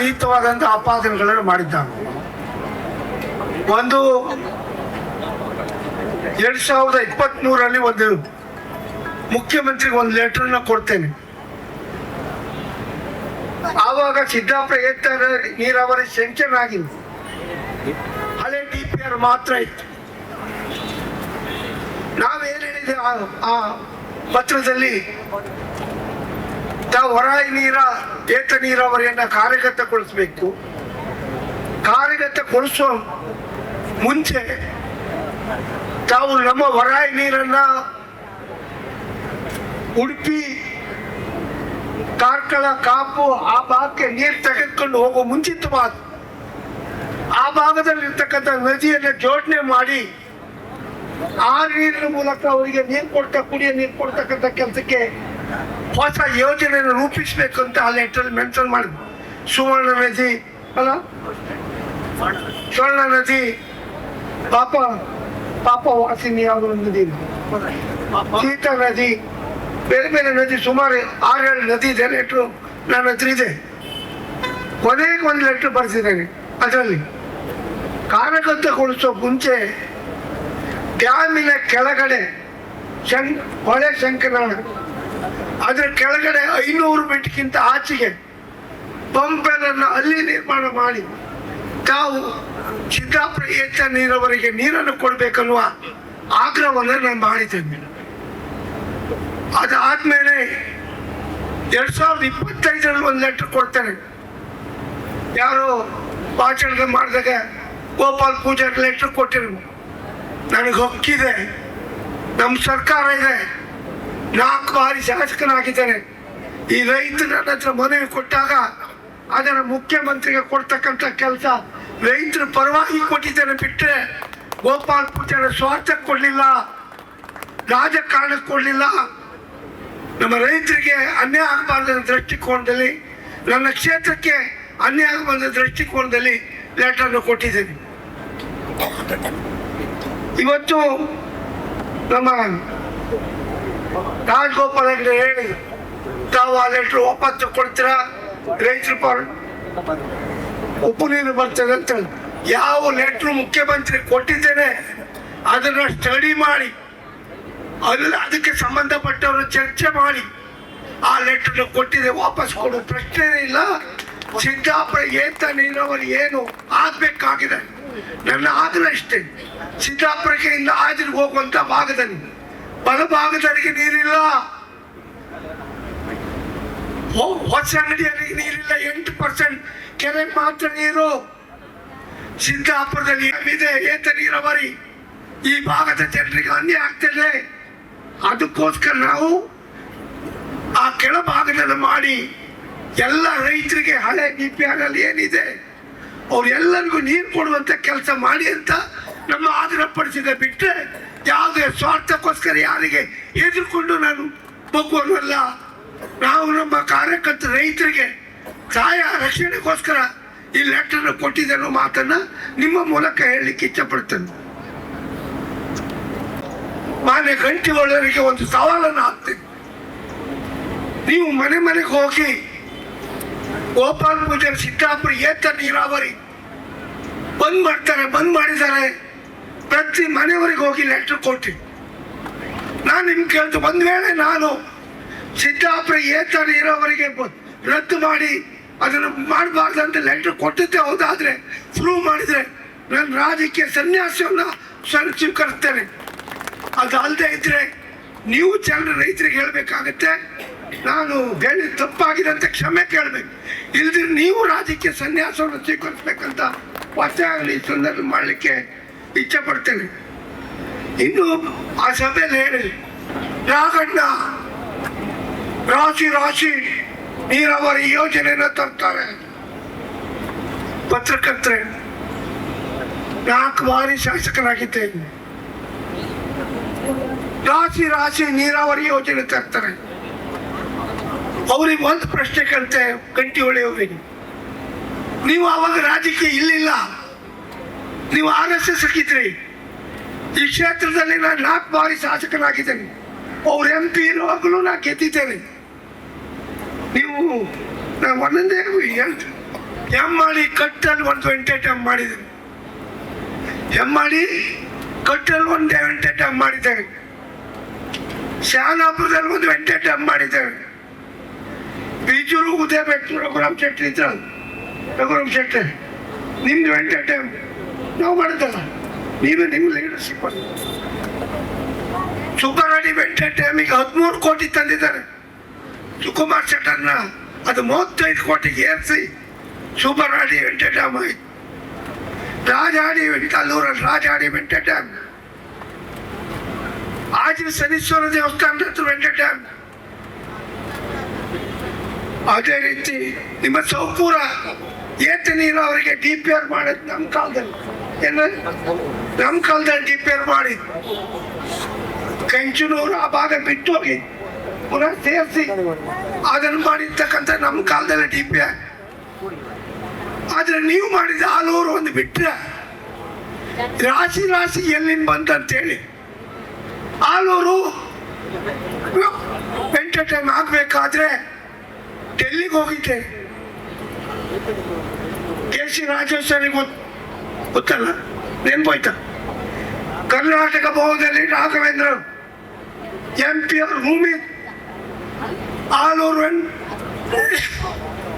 ಅನೀತವಾದಂಥ ಆಪಾದನೆಗಳನ್ನು ಮಾಡಿದ್ದಾನೆ. ಒಂದು 2023 ಒಂದು ಮುಖ್ಯಮಂತ್ರಿಗೆ ಒಂದು ಲೆಟರ್ನ ಕೊಡ್ತೇನೆ. ಆವಾಗ ಸಿದ್ದಾಪುರ ಏತ ನೀರಾವರಿ ಸೆಂಕ್ಷನ್ ಆಗಿಲ್ಲ, ಹಳೆ DPR ಮಾತ್ರ ಇತ್ತು. ನಾವೇನು ಹೇಳಿದೆ ಆ ಪತ್ರದಲ್ಲಿ, ಹೊರಾಯಿ ಏತ ನೀರಾವರಿಯನ್ನ ಕಾರ್ಯಗತಗೊಳಿಸಬೇಕು. ಕಾರ್ಯಗತಗೊಳಿಸುವ ಮುಂಚೆ ತಾವು ನಮ್ಮ ಹೊರಾಯಿ ನೀರನ್ನ ಉಡುಪಿ, ಕಾರ್ಕಳ, ಕಾಪು ಆ ಭಾಗಕ್ಕೆ ನೀರು ತೆಗೆದುಕೊಂಡು ಹೋಗುವ ಮುಂಚಿತವಾದ ಆ ಭಾಗದಲ್ಲಿರ್ತಕ್ಕಂಥ ನದಿಯನ್ನು ಜೋಡಣೆ ಮಾಡಿ ಆ ನೀರಿನ ಮೂಲಕ ಅವರಿಗೆ ಕುಡಿಯ ನೀರು ಕೊಡ್ತಕ್ಕಂಥ ಕೆಲಸಕ್ಕೆ ಹೊಸ ಯೋಜನೆಯನ್ನು ರೂಪಿಸಬೇಕು ಅಂತ ಆ ಲೆಟರ್ ಮೆನ್ಷನ್ ಮಾಡಿದ್ರು. ಸುವರ್ಣ ನದಿ ಅಲ್ಲ, ಸ್ವರ್ಣ ನದಿ, ಪಾಪ ವಾಸಿನಿ ಯಾವುದೋ ಒಂದು ನದಿ, ಸೀತಾ ನದಿ, ಬೇರೆ ಬೇರೆ ನದಿ, ಸುಮಾರು 6-7 ನದಿ ಇದೆ. ಲೆಟ್ರು ನನ್ನ ಹತ್ರ ಇದೆ. ಕೊನೆಗೆ ಒಂದು ಲೆಟ್ರ್ ಬರ್ತಿದ್ದೇನೆ. ಅದರಲ್ಲಿ ಕಾರ್ಯಗತಗೊಳಿಸೋ ಮುಂಚೆ ಡ್ಯಾಮಿನ ಕೆಳಗಡೆ ಹೊಳೆ ಶಂಕರನಾಳ, ಅದರ ಕೆಳಗಡೆ 500 ಮೀಟರ್ಗಿಂತ ಆಚೆಗೆ ಪಂಪೆನನ್ನು ಅಲ್ಲಿ ನಿರ್ಮಾಣ ಮಾಡಿ ತಾವು ಸಿದ್ದಾಪುರ ಏತ ನೀರಾವರಿಗೆ ನೀರನ್ನು ಕೊಡ್ಬೇಕನ್ನುವ ಆಗ್ರಹವನ್ನು ನಾನು ಮಾಡಿದ್ದೇನೆ. ಅದಾದ್ಮೇಲೆ 2025 ಒಂದು ಲೆಟರ್ ಕೊಡ್ತೇನೆ. ಯಾರು ಭಾಷಣ ಮಾಡಿದಾಗ ಗೋಪಾಲ್ ಪೂಜಾರಿ ಲೆಟರ್ ಕೊಟ್ಟಿರು. ನನಗೆ ಹೊಕ್ಕಿದೆ, ನಮ್ಮ ಸರ್ಕಾರ ಇದೆ, 4 ಬಾರಿ ಶಾಸಕನಾಗಿದ್ದೇನೆ. ಈ ರೈತ ನನ್ನ ಹತ್ರ ಮನವಿ ಕೊಟ್ಟಾಗ ಅದನ್ನು ಮುಖ್ಯಮಂತ್ರಿಗೆ ಕೊಡ್ತಕ್ಕಂಥ ಕೆಲಸ ರೈತರ ಪರವಾಗಿ ಕೊಟ್ಟಿದ್ದೇನೆ ಬಿಟ್ಟರೆ ಗೋಪಾಲ್ ಪೂಜಾರಿ ಸ್ವಾರ್ಥಕ್ಕೆ ಕೊಡಲಿಲ್ಲ, ರಾಜಕಾರಣಕ್ಕೆ ಕೊಡಲಿಲ್ಲ. ನಮ್ಮ ರೈತರಿಗೆ ಅನ್ಯಾಯ ಆಗಬಾರ್ದ ದೃಷ್ಟಿಕೋನದಲ್ಲಿ, ನನ್ನ ಕ್ಷೇತ್ರಕ್ಕೆ ಅನ್ಯಾಯ ಆಗಬಾರ್ದ ದೃಷ್ಟಿಕೋನದಲ್ಲಿ ಲೆಟರ್ನ ಕೊಟ್ಟಿದ್ದೇನೆ. ಇವತ್ತು ನಮ್ಮ ರಾಜಗೋಪಾಲ್ ಹೆಗ್ಡೆ ಹೇಳಿ ತಾವು ಆ ಲೆಟರ್ ವಾಪಸ್ ಕೊಡ್ತೀರಾ, ರೈತರ ಪರ ಉಪ್ಪು ನೀರು ಬರ್ತದೆ ಅಂತ. ಯಾವ ಲೆಟ್ರು ಮುಖ್ಯಮಂತ್ರಿ ಕೊಟ್ಟಿದ್ದೇನೆ ಅದನ್ನು ಸ್ಟಡಿ ಮಾಡಿ ಅದಕ್ಕೆ ಸಂಬಂಧಪಟ್ಟವರು ಚರ್ಚೆ ಮಾಡಿ ಆ ಲೆಟರ್ ಕೊಟ್ಟಿದೆ, ವಾಪಸ್ ಕೊಡೋ ಪ್ರಶ್ನೆನೇ ಇಲ್ಲ. ಸಿದ್ದಾಪುರ ಏತ ನೀರಾವರಿ ಏನು ಆಗ್ಬೇಕಾಗಿದೆ, ನನ್ನ ಆಗ್ರಹ ಅಷ್ಟೇ. ಸಿದ್ದಾಪುರಕ್ಕೆ ಇಂದ ಹಾಜರಿಗೆ ಹೋಗುವಂತ ಭಾಗದಲ್ಲಿ ಬಲಭಾಗದವರಿಗೆ ನೀರಿಲ್ಲ, ಹೊಸ ಅಂಗಡಿಯವರಿಗೆ ನೀರಿಲ್ಲ. 8% ಕೆರೆ ಮಾತ್ರ ನೀರು. ಸಿದ್ದಾಪುರದಲ್ಲಿ ಇದೆ ಏತ ನೀರಾವರಿ, ಈ ಭಾಗದ ಜನರಿಗೆ ಅನ್ಯಾಯ ಆಗ್ತದೆ. ಅದಕ್ಕೋಸ್ಕರ ನಾವು ಆ ಕೆಳಭಾಗದಲ್ಲಿ ಮಾಡಿ ಎಲ್ಲ ರೈತರಿಗೆ ಹಳೆ DPR ಅಲ್ಲಿ ಏನಿದೆ ಅವ್ರೆಲ್ಲರಿಗೂ ನೀರು ಕೊಡುವಂತ ಕೆಲಸ ಮಾಡಿ ಅಂತ ನಮ್ಮ ಆಗ್ರಹ ಪಡಿಸಿದೆ ಬಿಟ್ಟರೆ ಯಾವುದೇ ಸ್ವಾರ್ಥಕ್ಕೋಸ್ಕರ ಯಾರಿಗೆ ಎದುರ್ಕೊಂಡು ನಾನು ಬಗ್ಗುವಲ್ಲ. ನಾವು ನಮ್ಮ ಕಾರ್ಯಕರ್ತ ರೈತರಿಗೆ ಸಹಾಯ ರಕ್ಷಣೆಗೋಸ್ಕರ ಈ ಲೆಟರ್ ಕೊಟ್ಟಿದ್ದೆ ಅನ್ನೋ ಮಾತನ್ನ ನಿಮ್ಮ ಮೂಲಕ ಹೇಳಲಿಕ್ಕೆ ಇಚ್ಛಪಡ್ತೇನೆ. ಮಾನ್ಯ ಗಂಟಿಗಳವರಿಗೆ ಒಂದು ಸವಾಲನ್ನು ಹಾಕ್ತೀನಿ. ನೀವು ಮನೆ ಮನೆಗೆ ಹೋಗಿ ಗೋಪಾಲ್ ಪೂಜಾರಿ ಸಿದ್ದಾಪುರ ಏತ ನೀರಾವರಿ ಬಂದ್ ಮಾಡಿದ್ದಾರೆ, ಪ್ರತಿ ಮನೆಯವರಿಗೆ ಹೋಗಿ ಲೆಟರ್ ಕೊಟ್ಟಿ. ನಾನು ನಿಮ್ಗೆ ಕೇಳ್ತು, ಒಂದ್ ವೇಳೆ ನಾನು ಸಿದ್ದಾಪುರ ಏತ ನೀರಾವರಿಗೆ ರದ್ದು ಮಾಡಿ ಅದನ್ನು ಮಾಡಬಾರ್ದಂತ ಲೆಟರ್ ಕೊಟ್ಟಿದ್ದೆ ಹೌದಾದ್ರೆ ಪ್ರೂವ್ ಮಾಡಿದ್ರೆ ನಾನು ರಾಜಕೀಯ ಸನ್ಯಾಸವನ್ನು ಸ್ವೀಕರಿಸ್ತೇನೆ. ಅದಲ್ಲದೆ ಇದ್ರೆ ನೀವು ಜನರ ರೈತರಿಗೆ ಹೇಳ್ಬೇಕಾಗತ್ತೆ, ನಾನು ಹೇಳಿದ ತಪ್ಪಾಗಿದೆ ಅಂತ ಕ್ಷಮೆ ಕೇಳಬೇಕು. ಇಲ್ದಿರ ನೀವು ರಾಜಕೀಯ ಸನ್ಯಾಸವನ್ನು ಸ್ವೀಕರಿಸ್ಬೇಕಂತ ಒತ್ತಾಯಗಳು ಈ ಸಂದರ್ಭ ಮಾಡಲಿಕ್ಕೆ ಇಚ್ಛೆ ಪಡ್ತೇನೆ. ಇನ್ನು ಆ ಸಭೆಯಲ್ಲಿ ಹೇಳಿ ರಾಘಣ್ಣ ರಾಶಿ ನೀರಾವರಿ ಯೋಜನೆಯನ್ನು ತರ್ತಾರೆ. ಪತ್ರಕರ್ತರೆ, 4 ಬಾರಿ ಶಾಸಕರಾಗಿದ್ದೇನೆ. ರಾಶಿ ನೀರಾವರಿ ಯೋಜನೆ ತರ್ತಾರೆ. ಅವ್ರಿಗೆ ಒಂದು ಪ್ರಶ್ನೆ ಕೇಳ್ತೆ ಗಂಟಿಹೊಳೆಯವರಿಗೆ, ನೀವು ಆವಾಗ ರಾಜಕೀಯ ಇಲ್ಲಿಲ್ಲ, ನೀವು RSS ಆಗಿದ್ರಿ. ಈ ಕ್ಷೇತ್ರದಲ್ಲಿ ನಾನು 4 ಬಾರಿ ಶಾಸಕನಾಗಿದ್ದೇನೆ. ಅವ್ರ MP ಇರುವಾಗಲೂ ನಾನು ಗೆದ್ದಿದ್ದೇನೆ. ನೀವು ಒಂದೊಂದೇ ಹೇಳ್ತೀನಿ, ಹೆಮ್ಮಾಡಿ ಕಟ್ಟಲ್ಲಿ ಒಂದು ವೆಂಟೇಟಮ್ ಮಾಡಿದ್ದೇವೆ. ಹೆಮ್ಮಾಡಿ ಕಟ್ಟಲ್ಲಿ ಒಂದು ವೆಂಟೇಟಮ್ ಮಾಡಿದ್ದೇವೆ. ಶಾನಾಪುರದಲ್ಲಿ ಒಂದು ವೆಂಟೇಟಮ್ ಮಾಡಿದ್ದೇವೆ. ಬೀಜೂರು ಉದಯಬೇಕು ರಘುರಾಮ್ ಶೆಟ್ಟಿ ಇದ್ರಲ್ಲ, ರಘುರಾಮ್ ಶೆಟ್ಟಿ ನಿಮ್ದು ವೆಂಟೇಟಮ್ ನಾವು ಮಾಡಿದ್ದಲ್ಲ, ನೀವೇ ನಿಮ್ಮ ಲೀಡರ್ಶಿಪ್. ಸುಬ್ಬರಾಣಿ ವೆಂಟೇಟಮ್ಗೆ 13 ಕೋಟಿ ತಂದಿದ್ದಾರೆ. ಸುಕುಮಾರ್ ಶೆಟ್ಟರ್ನ ಅದು 35 ಕೋಟಿಗೆ ಏರಿಸಿ ಸುಬ್ಬರಾಣಿ ವೆಂಟೇಟಮ್ ಆಯ್ತು. ರಾಜಾಡಿ ಅಲ್ಲೂರಲ್ಲಿ ರಾಜಾಡಿ ವೆಂಟೇಟಮ್, ಆಜಿ ಶನೀಶ್ವರ ದೇವಸ್ಥಾನದ ಹತ್ರ ವೆಂಟೇಟಮ್. ಅದೇ ರೀತಿ ನಿಮ್ಮ ಸೌಪೂರ ಏತ ನೀರು ಅವರಿಗೆ DPR ಮಾಡಿದ್ ನಮ್ಮ ಕಾಲದಲ್ಲಿ. ನಮ್ಮ ಕಾಲದಲ್ಲಿ DPR ಮಾಡಿ ಕಂಚನೂರು ಆ ಭಾಗ ಬಿಟ್ಟು ಹೋಗಿ ಪುನಃ ಸೇರಿಸಿ ಅದನ್ನು ಮಾಡಿರ್ತಕ್ಕಂಥ ನಮ್ಮ ಕಾಲದಲ್ಲಿ DPR. ಆದ್ರೆ ನೀವು ಮಾಡಿದ ಆಲೂರು ಒಂದು ಬಿಟ್ರೆ ರಾಶಿ ರಾಶಿ ಎಲ್ಲಿಂದ ಬಂತಂತೇಳಿ ಆಲೂರು ವೆಂಟೇಟಮ್ ಆಗ್ಬೇಕಾದ್ರೆ ಡೆಲ್ಲಿಗೆ ಹೋಗಿದ್ದೆ. KC ರಾಜೇಶ್ವರಿಗೆ ಗೊತ್ತಲ್ಲ, ನೆನ್ಪೋಯ್ತ. ಕರ್ನಾಟಕ ಭವನದಲ್ಲಿ ರಾಘವೇಂದ್ರ MP ಅವ್ರ ಭೂಮಿ ಆಲೂರು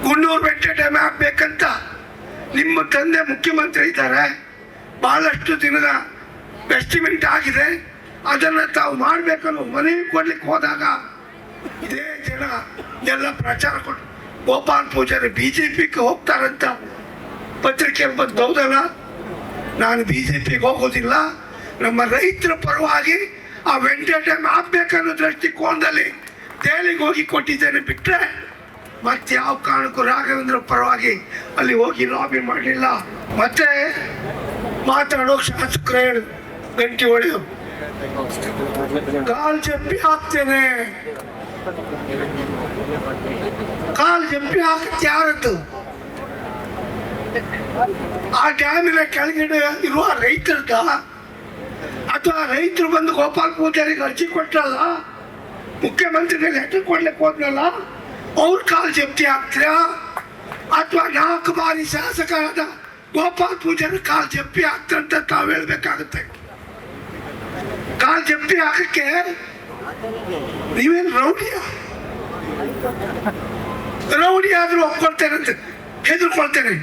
ಗುಂಡೂರು ವೆಂಟೇಟಮ್ ಆಗ್ಬೇಕಂತ ನಿಮ್ಮ ತಂದೆ ಮುಖ್ಯಮಂತ್ರಿ ಇದ್ದಾರೆ. ಬಹಳಷ್ಟು ದಿನದ ಎಸ್ಟಿಮೇಟ್ ಆಗಿದೆ. ಅದನ್ನು ತಾವು ಮಾಡಬೇಕನ್ನು ಮನವಿ ಕೊಡ್ಲಿಕ್ಕೆ ಹೋದಾಗ ಇದೇ ಜನ ಎಲ್ಲ ಪ್ರಚಾರ ಕೊಟ್ಟು ಗೋಪಾಲ್ ಪೂಜಾರಿ BJPಗೆ ಹೋಗ್ತಾರಂತ ಪತ್ರಿಕೆ ಬಂದೌದಲ್ಲ. ನಾನು BJPಗೆ ಹೋಗೋದಿಲ್ಲ, ನಮ್ಮ ರೈತರ ಪರವಾಗಿ ಆ ವೆಂಟೇಟಮ್ ಆಗ್ಬೇಕನ್ನೋ ದೃಷ್ಟಿಕೋನದಲ್ಲಿ ದೆಹಲಿಗೆ ಹೋಗಿ ಕೊಟ್ಟಿದ್ದೇನೆ ಬಿಟ್ಟರೆ ಮತ್ತೆ ಯಾವ ಕಾರಣಕ್ಕೂ ರಾಘವೇಂದ್ರ ಪರವಾಗಿ ಅಲ್ಲಿ ಹೋಗಿ ಲಾಬಿ ಮಾಡಲಿಲ್ಲ. ಮತ್ತೆ ಮಾತಾಡೋಕೆ ಶಾಸಕರು ಹೇಳು ಗಂಟೆ ಹೊಡೆದು ಕಾಲ್ ಜಪ್ಪಿ ಹಾಕ್ತೇನೆ. ಕಾಲ್ ಜಪ್ಪಿ ಹಾಕತ್ತೆ ಯಾರದ್ದು? ಆ ಡ್ಯಾಮಿನ ಕೆಳಗಡೆ ಇರುವ ರೈತರದ, ಅಥವಾ ರೈತರು ಬಂದು ಗೋಪಾಲ್ ಪೂಜಾರಿಗೆ ಅರ್ಜಿ ಕೊಟ್ಟಲ್ಲ, ಮುಖ್ಯಮಂತ್ರಿಗೆ ಲೆಟರ್ ಕೊಡ್ಲಿಕ್ಕೆ ಹೋದ್ನಲ್ಲ, ಅವ್ರ ಕಾಲ್ ಜಪ್ತಿ ಆಗ್ತೀರಾ? ಅಥವಾ 4 ಬಾರಿ ಶಾಸಕರಾದ ಗೋಪಾಲ್ ಪೂಜಾರಿ ಕಾಲ್ ಜಪ್ತಿ ಆಗ್ತಂತ ತಾವು ಹೇಳ್ಬೇಕಾಗುತ್ತೆ. ಕಾಲ್ ಜಪ್ತಿ ಹಾಕಕ್ಕೆ ನೀವೇನು ರೌಡಿ ಆದ್ರೂ ಒಪ್ಕೊಳ್ತೇನೆ ಅಂತ ಹೆದರ್ಕೊಳ್ತೇನೆ.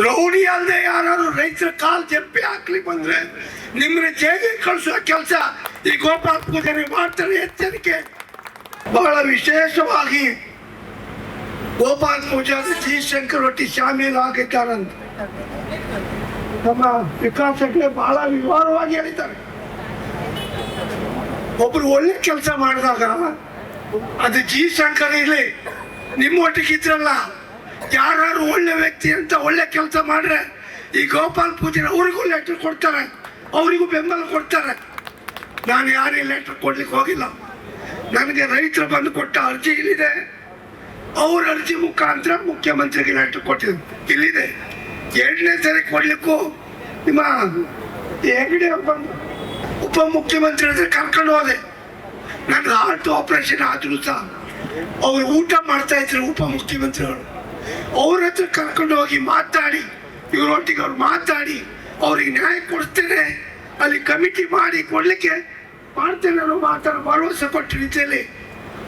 ರೌಡಿ ಅಲ್ಲದೆ ಯಾರು ರೈತರ ಕಾಲ್ ಜಪ್ಪಿ ಹಾಕ್ಲಿಕ್ಕೆ ಬಂದ್ರೆ ನಿಮ್ಮನ್ನ ಜೈಲಿಗೆ ಕಳಿಸುವ ಕೆಲಸ ಈ ಗೋಪಾಲ್ ಪೂಜಾರಿ ಮಾಡ್ತಾರೆ. ಎಚ್ಚರಿಕೆ. ಬಹಳ ವಿಶೇಷವಾಗಿ ಗೋಪಾಲ್ ಪೂಜಾರಿ G. ಶಂಕರ್ ರೆಡ್ಡಿ ಶಾಮೀಲ್ ಆಗಿದ್ದಾರಂತ ನಮ್ಮ ವಿಕಾಸ್ ಹೆಗ್ಡೆ ಬಹಳ ವಿವರವಾಗಿ ಹೇಳಿದ್ದಾರೆ. ಒಬ್ರು ಒಳ್ಳೆ ಕೆಲಸ ಮಾಡಿದಾಗ ಅದು G. ಶಂಕರ್ ಇರಲಿ, ನಿಮ್ಮ ಒಟ್ಟಿಗೆ ಇದ್ರಲ್ಲ, ಯಾರು ಒಳ್ಳೆ ವ್ಯಕ್ತಿ ಅಂತ ಒಳ್ಳೆ ಕೆಲಸ ಮಾಡ್ರೆ ಈ ಗೋಪಾಲ್ ಪೂಜಾರಿ ಅವ್ರಿಗೂ ಲೆಟರ್ ಕೊಡ್ತಾರೆ, ಅವರಿಗೂ ಬೆಂಬಲ ಕೊಡ್ತಾರೆ. ನಾನು ಯಾರಿಗೆ ಲೆಟರ್ ಕೊಡ್ಲಿಕ್ಕೆ ಹೋಗಿಲ್ಲ. ನನಗೆ ರೈತರು ಬಂದು ಕೊಟ್ಟ ಅರ್ಜಿ ಇಲ್ಲಿದೆ. ಅವ್ರ ಅರ್ಜಿ ಮುಖಾಂತರ ಮುಖ್ಯಮಂತ್ರಿಗೆ ಲೆಟರ್ ಕೊಟ್ಟಿದ್ದು ಇಲ್ಲಿದೆ. 2ನೇ ಸರಿ ಕೊಡ್ಲಿಕ್ಕೂ ನಿಮ್ಮ ಹೆಗ್ಡೆ ಬಂದು ಉಪಮುಖ್ಯಮಂತ್ರಿ ಹತ್ರ ಕರ್ಕೊಂಡು ಹೋದೆ. ನನ್ನ ಹಾರ್ಟ್ ಆಪರೇಷನ್ ಆದ್ರೂ ಸಹ ಅವ್ರು ಊಟ ಮಾಡ್ತಾ ಇದ್ರು ಉಪಮುಖ್ಯಮಂತ್ರಿಗಳು. ಅವ್ರ ಹತ್ರ ಕರ್ಕೊಂಡು ಹೋಗಿ ಮಾತಾಡಿ, ಇವರೊಟ್ಟಿಗೆ ಅವ್ರು ಮಾತಾಡಿ ಅವ್ರಿಗೆ ನ್ಯಾಯ ಕೊಡ್ತೇನೆ, ಅಲ್ಲಿ ಕಮಿಟಿ ಮಾಡಿ ಕೊಡ್ಲಿಕ್ಕೆ ಮಾಡ್ತೇನೆ ಅನ್ನೋ ಮಾತಾಡೋ ಭರವಸೆ ಕೊಟ್ಟ ರೀತಿಯಲ್ಲಿ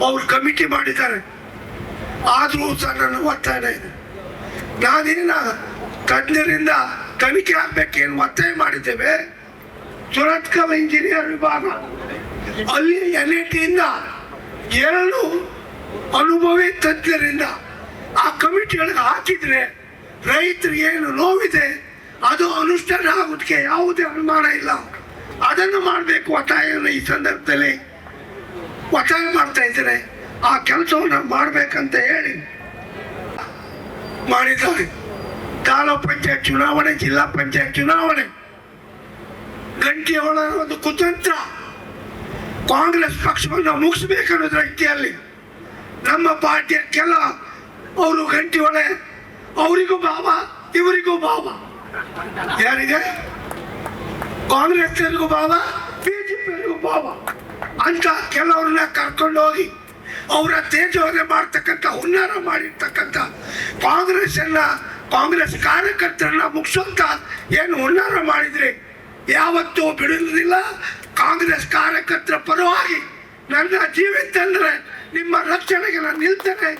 ಅವ್ರು ಕಮಿಟಿ ಮಾಡಿದ್ದಾರೆ. ಆದರೂ ಸಹ ನನ್ನ ಒತ್ತಾಯ ಇದೆ. ನಾನೇನ ತಜ್ಞರಿಂದ ತನಿಖೆ ಆಗ್ಬೇಕೇನು ಒತ್ತಾಯ ಮಾಡಿದ್ದೇವೆ. ಸುರತ್ಕಲ್ ಇಂಜಿನಿಯರ್ ವಿಭಾಗ ಅಲ್ಲಿ NITಯಿಂದ 2 ಅನುಭವಿ ತಜ್ಞರಿಂದ ಆ ಕಮಿಟಿಗಳಿಗೆ ಹಾಕಿದ್ರೆ ರೈತರಿಗೆ ಏನು ನೋವಿದೆ ಅದು ಅನುಷ್ಠಾನ ಆಗೋದಕ್ಕೆ ಯಾವುದೇ ಅನುಮಾನ ಇಲ್ಲ. ಅದನ್ನು ಮಾಡಬೇಕು ಒತ್ತಾಯವನ್ನು ಈ ಸಂದರ್ಭದಲ್ಲಿ ಒತ್ತಾಯ ಮಾಡ್ತಾ ಇದ್ದಾರೆ. ಆ ಕೆಲಸವನ್ನು ಮಾಡಬೇಕಂತ ಹೇಳಿ ಮಾಡಿದ್ದಾರೆ. ತಾಲೂಕ್ ಪಂಚಾಯತ್ ಚುನಾವಣೆ, ಜಿಲ್ಲಾ ಪಂಚಾಯತ್ ಚುನಾವಣೆ, ಗಂಟೆಯೊಳ ಒಂದು ಕುತಂತ್ರ ಕಾಂಗ್ರೆಸ್ ಪಕ್ಷವನ್ನು ಮುಗಿಸ್ಬೇಕನ್ನೋ ರೀತಿಯಲ್ಲಿ ನಮ್ಮ ಪಾರ್ಟಿಯ ಕೆಲ ಅವರು ಗಂಟೆ ಒಳೆ ಅವರಿಗೂ ಬಾಬಾ ಇವರಿಗೂ ಬಾಬಾ. ಯಾರಿಗೆ? ಕಾಂಗ್ರೆಸ್ಗೂ ಬಾಬಾ, BJPಗೂ ಬಾಬಾ ಅಂತ ಕೆಲವ್ರನ್ನ ಕರ್ಕೊಂಡು ಹೋಗಿ ಅವರ ತೇಜೋವಧೆ ಮಾಡ್ತಕ್ಕಂಥ ಹುನ್ನಾರ ಮಾಡಿರ್ತಕ್ಕಂಥ ಕಾಂಗ್ರೆಸ್ಸನ್ನ ಕಾಂಗ್ರೆಸ್ ಕಾರ್ಯಕರ್ತರನ್ನ ಮುಗಿಸುವಂತ ಏನು ಹುನ್ನಾರ ಮಾಡಿದ್ರೆ ಯಾವತ್ತೂ ಬಿಡುವುದಿಲ್ಲ. ಕಾಂಗ್ರೆಸ್ ಕಾರ್ಯಕರ್ತರ ಪರವಾಗಿ ನನ್ನ ಜೀವಿತ ಅಂದ್ರೆ ನಿಮ್ಮ ರಕ್ಷಣೆಗೆ ನಾನು ನಿಲ್ತೇನೆ.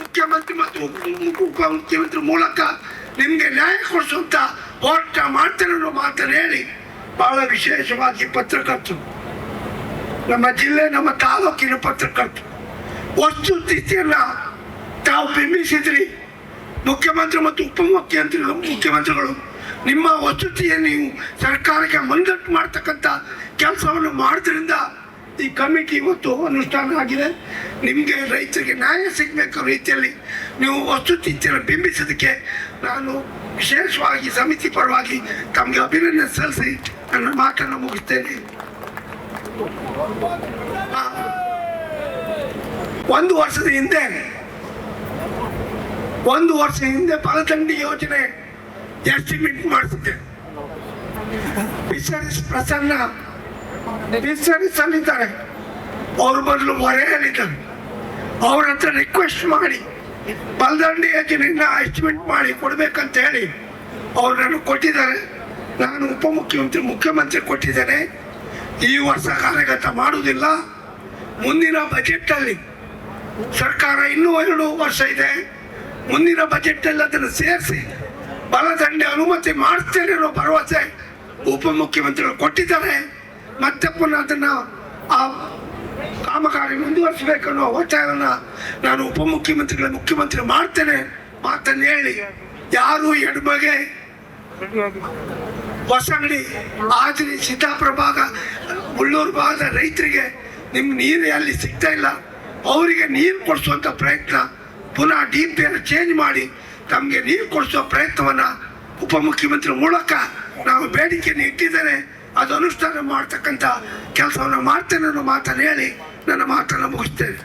ಮುಖ್ಯಮಂತ್ರಿ ಮತ್ತು ಉಪಮುಖ್ಯಮಂತ್ರಿ ಮೂಲಕ ನಿಮಗೆ ನ್ಯಾಯ ಕೊಡಿಸುವಂತ ಹೋರಾಟ ಮಾಡ್ತೇನೆ ಅನ್ನೋ ಮಾತನ್ನು ಹೇಳಿ, ಬಹಳ ವಿಶೇಷವಾಗಿ ಪತ್ರಕರ್ತರು, ನಮ್ಮ ಜಿಲ್ಲೆ ನಮ್ಮ ತಾಲೂಕಿನ ಪತ್ರಕರ್ತರು ವಸ್ತುಸ್ಥಿತಿಯನ್ನ ತಾವು ಬಿಂಬಿಸಿದ್ರಿ. ಮುಖ್ಯಮಂತ್ರಿ ಮತ್ತು ಮುಖ್ಯಮಂತ್ರಿಗಳು ನಿಮ್ಮ ವಸ್ತುಸ್ಥಿತಿಯನ್ನು ನೀವು ಸರ್ಕಾರಕ್ಕೆ ಮಂದಟ್ಟು ಮಾಡ್ತಕ್ಕಂಥ ಕೆಲಸವನ್ನು ಮಾಡೋದ್ರಿಂದ ಈ ಕಮಿಟಿ ಇವತ್ತು ಅನುಷ್ಠಾನ ಆಗಿದೆ. ನಿಮಗೆ ರೈತರಿಗೆ ನ್ಯಾಯ ಸಿಗಬೇಕು ರೀತಿಯಲ್ಲಿ ನೀವು ವಸ್ತುಸ್ಥಿತಿಯನ್ನು ಬಿಂಬಿಸೋದಕ್ಕೆ ನಾನು ವಿಶೇಷವಾಗಿ ಸಮಿತಿ ಪರವಾಗಿ ತಮಗೆ ಅಭಿನಂದನೆ ಸಲ್ಲಿಸಿ ನನ್ನ ಮಾತನ್ನು ಮುಗಿಸ್ತೇನೆ. ಒಂದು ವರ್ಷದ ಹಿಂದೆ ಬಲದಂಡಿ ಯೋಜನೆ ಎಸ್ಟಿಮೇಟ್ ಮಾಡಿಸಿದ್ದೆ. ಫಿಶರೀಸ್ ಪ್ರಸನ್ನ ಫಿಶರೀಸ್ ಅಲ್ಲಿದ್ದಾರೆ, ಅವ್ರ ಬದಲು ಹೊರೆಯಲ್ಲಿದ್ದಾರೆ. ಅವ್ರ ಹತ್ರ ರಿಕ್ವೆಸ್ಟ್ ಮಾಡಿ ಬಲದಂಡಿ ಯೋಜನೆಯನ್ನ ಎಸ್ಟಿಮೇಟ್ ಮಾಡಿ ಕೊಡ್ಬೇಕಂತ ಹೇಳಿ ಅವ್ರು ನನಗೆ ಕೊಟ್ಟಿದ್ದಾರೆ. ನಾನು ಮುಖ್ಯಮಂತ್ರಿ ಕೊಟ್ಟಿದ್ದೇನೆ. ಈ ವರ್ಷ ಕಾರ್ಯಗತ ಮಾಡುವುದಿಲ್ಲ. ಮುಂದಿನ ಬಜೆಟ್ಟಲ್ಲಿ ಸರ್ಕಾರ ಇನ್ನೂ 2 ವರ್ಷ ಇದೆ. ಮುಂದಿನ ಬಜೆಟ್ಟಲ್ಲಿ ಅದನ್ನು ಸೇರಿಸಿ ಬಲದಂಡೆ ಅನುಮತಿ ಮಾಡ್ತೇನೆ ಅನ್ನೋ ಭರವಸೆ ಉಪಮುಖ್ಯಮಂತ್ರಿಗಳು ಕೊಟ್ಟಿದ್ದಾರೆ. ಮತ್ತೆ ಪುನಃ ಅದನ್ನು ಆ ಕಾಮಗಾರಿ ಮುಂದುವರಿಸಬೇಕನ್ನೋ ಒತ್ತಾಯವನ್ನು ನಾನು ಮುಖ್ಯಮಂತ್ರಿ ಮಾಡ್ತೇನೆ ಮಾತನ್ನು ಹೇಳಿ, ಯಾರು ಎಡಬಗೆ ಹೊಸಂಗಡಿ ಆದ್ರಿ ಸಿದ್ದಾಪುರ ಭಾಗ ಉಳ್ಳೂರು ಭಾಗದ ರೈತರಿಗೆ ನಿಮ್ಮ ನೀರು ಅಲ್ಲಿ ಸಿಗ್ತಾ ಇಲ್ಲ, ಅವರಿಗೆ ನೀರು ಕೊಡಿಸುವಂಥ ಪ್ರಯತ್ನ, ಪುನಃ DPR ಚೇಂಜ್ ಮಾಡಿ ತಮಗೆ ನೀರು ಕೊಡಿಸುವ ಪ್ರಯತ್ನವನ್ನು ಉಪಮುಖ್ಯಮಂತ್ರಿ ಮೂಲಕ ನಾವು ಬೇಡಿಕೆಯನ್ನು ಇಟ್ಟಿದ್ದೇನೆ. ಅದು ಅನುಷ್ಠಾನ ಮಾಡ್ತಕ್ಕಂಥ ಕೆಲಸವನ್ನು ಮಾಡ್ತೇನೆ ಅನ್ನೋ ಮಾತನ್ನು ಹೇಳಿ ನನ್ನ ಮಾತನ್ನು ಮುಗಿಸ್ತೇನೆ.